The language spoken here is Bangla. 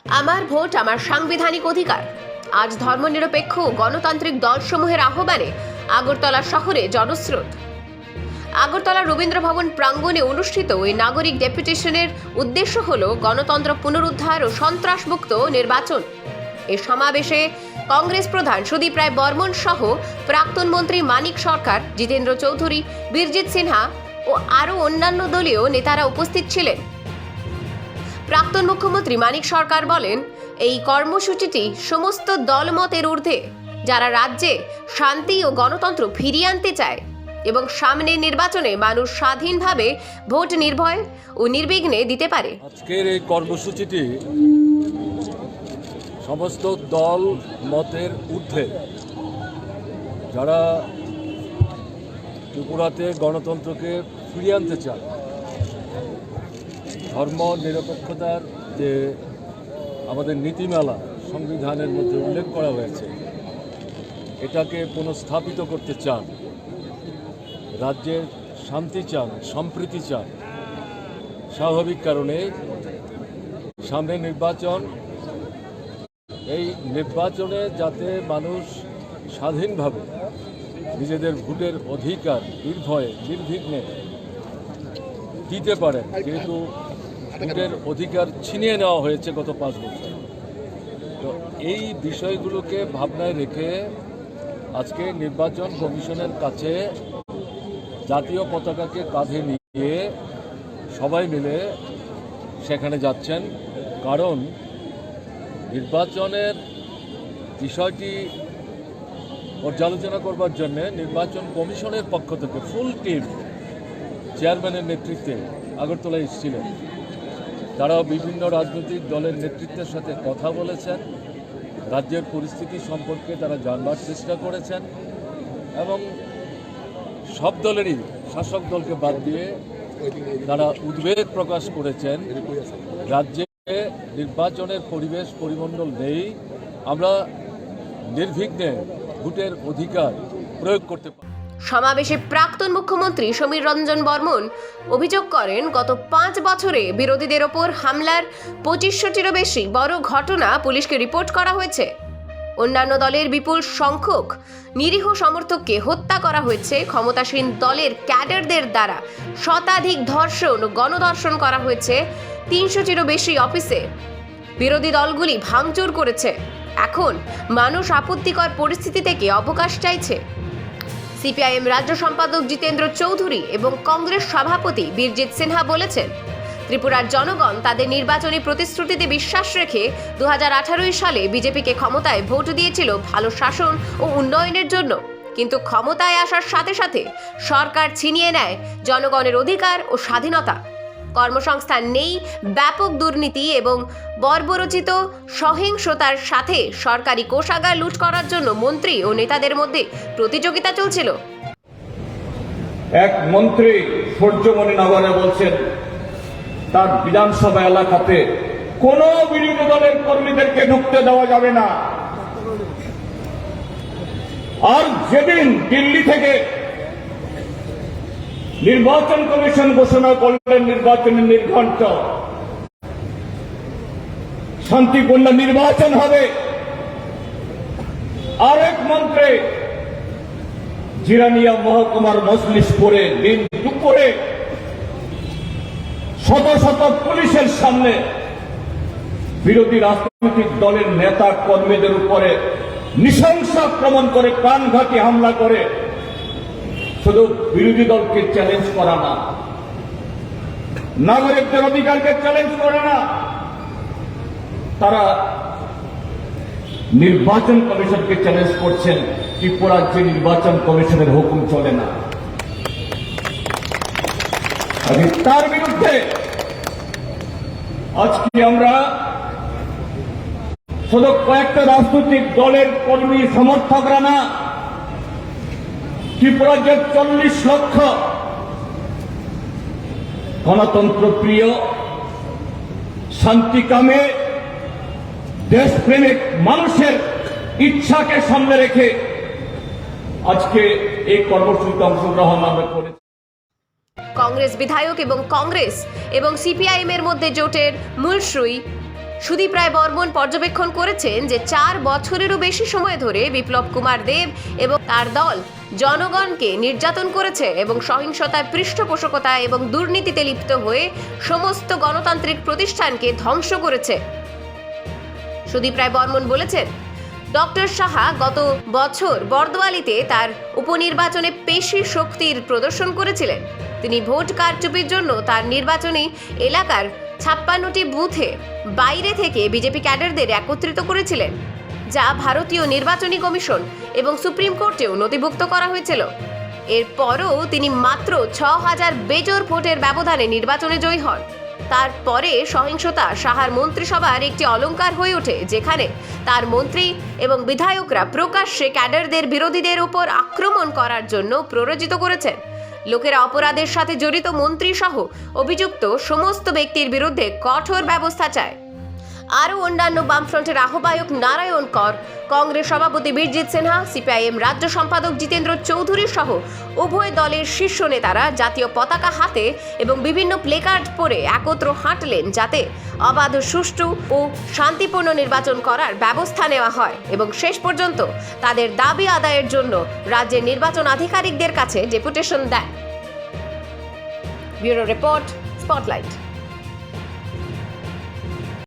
আমার ভোট আমার সাংবিধানিক অধিকার। আজ ধর্মনিরপেক্ষ গণতান্ত্রিক দলসমূহের আহ্বানে আগরতলা শহরে জনস্রোত। আগরতলা রবীন্দ্র ভবন প্রাঙ্গণে অনুষ্ঠিত এই নাগরিক ডেপুটেশনের উদ্দেশ্য হল গণতন্ত্র পুনরুদ্ধার ও সন্ত্রাসমুক্ত নির্বাচন। এই সমাবেশে কংগ্রেস প্রধান সুদীপ রায় বর্মন সহ প্রাক্তন মন্ত্রী মানিক সরকার, জিতেন্দ্র চৌধুরী, বীরজিৎ সিনহা ও আরও অন্যান্য দলীয় নেতারা উপস্থিত ছিলেন। প্রাক্তন মুখ্যমন্ত্রী মানিক সরকার বলেন, এই কর্মসূচিটি সমস্ত দলমতের ঊর্ধ্বে, যারা রাজ্যে শান্তি ও গণতন্ত্র ফিরিয়ে আনতে চায় এবং সামনের নির্বাচনে মানুষ স্বাধীনভাবে ভোট নির্ভয় ও নির্বিঘ্নে দিতে পারে। আজকের এই কর্মসূচিটি সমস্ত দল মতের ঊর্ধ্বে, যারা ত্রিপুরাতে গণতন্ত্রকে ফিরিয়ে আনতে চায়, ধর্ম নিরপেক্ষতার যে আমাদের নীতিমালা সংবিধানের মধ্যে উল্লেখ করা হয়েছে, এটাকে পুনঃস্থাপিত করতে চান, রাজ্যের শান্তি চান, সম্প্রীতি চান। স্বাভাবিক কারণে সামনে নির্বাচন, এই নির্বাচনে যাতে মানুষ স্বাধীনভাবে নিজেদের ভোটের অধিকার নির্ভয়ে নির্বিঘ্নে দিতে পারেন, যেহেতু ভোটের অধিকার ছিনিয়ে নেওয়া হয়েছে গত 5 বছর। তো এই বিষয়গুলোকে ভাবনায় রেখে আজকে নির্বাচন কমিশনের কাছে জাতীয় পতাকাকে কাঁধে নিয়ে সবাই মিলে সেখানে যাচ্ছেন। কারণ নির্বাচনের বিষয়টি পর্যালোচনা করবার জন্য নির্বাচন কমিশনের পক্ষ থেকে ফুল টিম চেয়ারম্যানের নেতৃত্বে আগরতলায় এসেছিলেন। তারাও বিভিন্ন রাজনৈতিক দলের নেতৃত্বের সাথে কথা বলেছেন, রাজ্যের পরিস্থিতি সম্পর্কে তারা জানবার চেষ্টা করেছেন এবং সব দলেরই, শাসক দলকে বাদ দিয়ে তারা উদ্বেগ প্রকাশ করেছেন রাজ্যে নির্বাচনের পরিবেশ পরিমণ্ডল নেই, আমরা নির্বিঘ্নে ভোটের অধিকার প্রয়োগ করতে পারি। সমাবেশে প্রাক্তন মুখ্যমন্ত্রী সমীর রঞ্জন বর্মন অভিযোগ করেন, গত 5 বছরে বিরোধীদের ওপর হামলার 2500টিরও বেশি বড় ঘটনা পুলিশকে রিপোর্ট করা হয়েছে। অন্যান্য দলের বিপুল সংখ্যক নিরীহ সমর্থককে হত্যা করা হয়েছে। ক্ষমতাসীন দলের ক্যাডারদের দ্বারা শতাধিক ধর্ষণ ও গণধর্ষণ করা হয়েছে। 300টিরও বেশি অফিসে বিরোধী দলগুলি ভাঙচুর করেছে। এখন মানুষ আপত্তিকর পরিস্থিতি থেকে অবকাশ চাইছে। সিপিআইএম রাজ্য সম্পাদক জিতেন্দ্র চৌধুরী এবং কংগ্রেস সভাপতি বীরজিৎ সিনহা বলেছেন, ত্রিপুরার জনগণ তাদের নির্বাচনী প্রতিশ্রুতিতে বিশ্বাস রেখে 2018 সালে বিজেপিকে ক্ষমতায় ভোট দিয়েছিল ভালো শাসন ও উন্নয়নের জন্য। কিন্তু ক্ষমতায় আসার সাথে সাথে সরকার ছিনিয়ে নেয় জনগণের অধিকার ও স্বাধীনতা। কর্মসংস্থান নেই, ব্যাপক দুর্নীতি এবং বর্বরচিত সহিংসতার সাথে সরকারি কোষাগার লুট করার জন্য মন্ত্রী ও নেতাদের মধ্যে প্রতিযোগিতা চলছিল। এক মন্ত্রী সূর্যমণি নগরে বলছেন, তার বিধানসভা এলাকাতে কোন বিরোধী দলের কর্মীদেরকে ঢুকতে দেওয়া যাবে না। আর যেদিন দিল্লি থেকে নির্বাচন কমিশন ঘোষণা করলেন নির্বাচনের নির্ঘণ্ট, শান্তিপূর্ণ নির্বাচন হবে, আরেক মন্ত্রী জিরানিয়া মহকুমার মজলিশপুরে দিন দুপুরে শত শত পুলিশের সামনে বিরোধী রাজনৈতিক দলের নেতা কর্মীদের উপরে নৃশংস আক্রমণ করে, প্রাণঘাতী হামলা করে। শুধু বিরোধী দলকে চ্যালেঞ্জ করা না, নাগরিকদের অধিকারকে চ্যালেঞ্জ করে না, তারা নির্বাচন কমিশনকে চ্যালেঞ্জ করছেন। ত্রিপুরার যে নির্বাচন কমিশনের হুকুম চলে না, তার বিরুদ্ধে আজকে আমরা শুধু কয়েকটা রাজনৈতিক দলের কর্মী সমর্থকরা না, ত্রিপুরার যে 40 লক্ষ গণতন্ত্র প্রিয়, শান্তিকামে, দেশপ্রেমিক মানুষের ইচ্ছাকে সামনে রেখে আজকে এই কর্মসূচিতে অংশগ্রহণ আমরা করেছি। কংগ্রেস বিধায়ক এবং কংগ্রেস এবং সিপিআইএম এর মধ্যে জোটের মূলসুই সুদীপ রায় বর্মন পর্যবেক্ষণ করেছেন যে 4 বছরেরও বেশি সময় ধরে বিপ্লব কুমার দেব এবং তার দল জনগণকে নির্যাতন করেছে এবং সহিংসতার পৃষ্ঠপোষকতা এবং দুর্নীতিতে লিপ্ত হয়ে সমস্ত গণতান্ত্রিক প্রতিষ্ঠানকে ধ্বংস করেছে। সুদীপ রায় বর্মন বলেছেন, ডক্টর সাহা গত বছর বর্দোয়ালিতে তার উপনির্বাচনে পেশি শক্তির প্রদর্শন করেছিলেন। তিনি ভোট কারচুপির জন্য তার নির্বাচনী এলাকার 56টি বুথে বাইরে থেকে বিজেপি ক্যাডারদের একত্রিত করেছিলেন, যা ভারতীয় নির্বাচনী কমিশন এবং সুপ্রিম কোর্টেও নথিভুক্ত করা হয়েছিল। এরপরও তিনি মাত্র 6000 বেজোড় ভোটের ব্যবধানে নির্বাচনে জয়ী হন। তারপরে সহিংসতা সাহার মন্ত্রিসভার একটি অলংকার হয়ে ওঠে, যেখানে তার মন্ত্রী এবং বিধায়করা প্রকাশ্যে ক্যাডারদের বিরোধীদের উপর আক্রমণ করার জন্য প্ররোচিত করেছেন। লোকেরা অপরাধের সাথে জড়িত মন্ত্রী সহ অভিযুক্ত সমস্ত ব্যক্তির বিরুদ্ধে কঠোর ব্যবস্থা চায়। আরও অন্যান্য বামফ্রন্টের আহ্বায়ক নারায়ণ কর, কংগ্রেস সভাপতি বীরজিৎ সিনহা, সিপিআইএম রাজ্য সম্পাদক জিতেন্দ্র চৌধুরী সহ উভয় দলের শীর্ষ নেতারা জাতীয় পতাকা হাতে এবং বিভিন্ন প্লেকার্ড পরে একত্র হাঁটলেন, যাতে অবাধ, সুষ্ঠু ও শান্তিপূর্ণ নির্বাচন করার ব্যবস্থা নেওয়া হয় এবং শেষ পর্যন্ত তাদের দাবি আদায়ের জন্য রাজ্যের নির্বাচন আধিকারিকদের কাছে ডেপুটেশন দেয়। Bureau report, spotlight.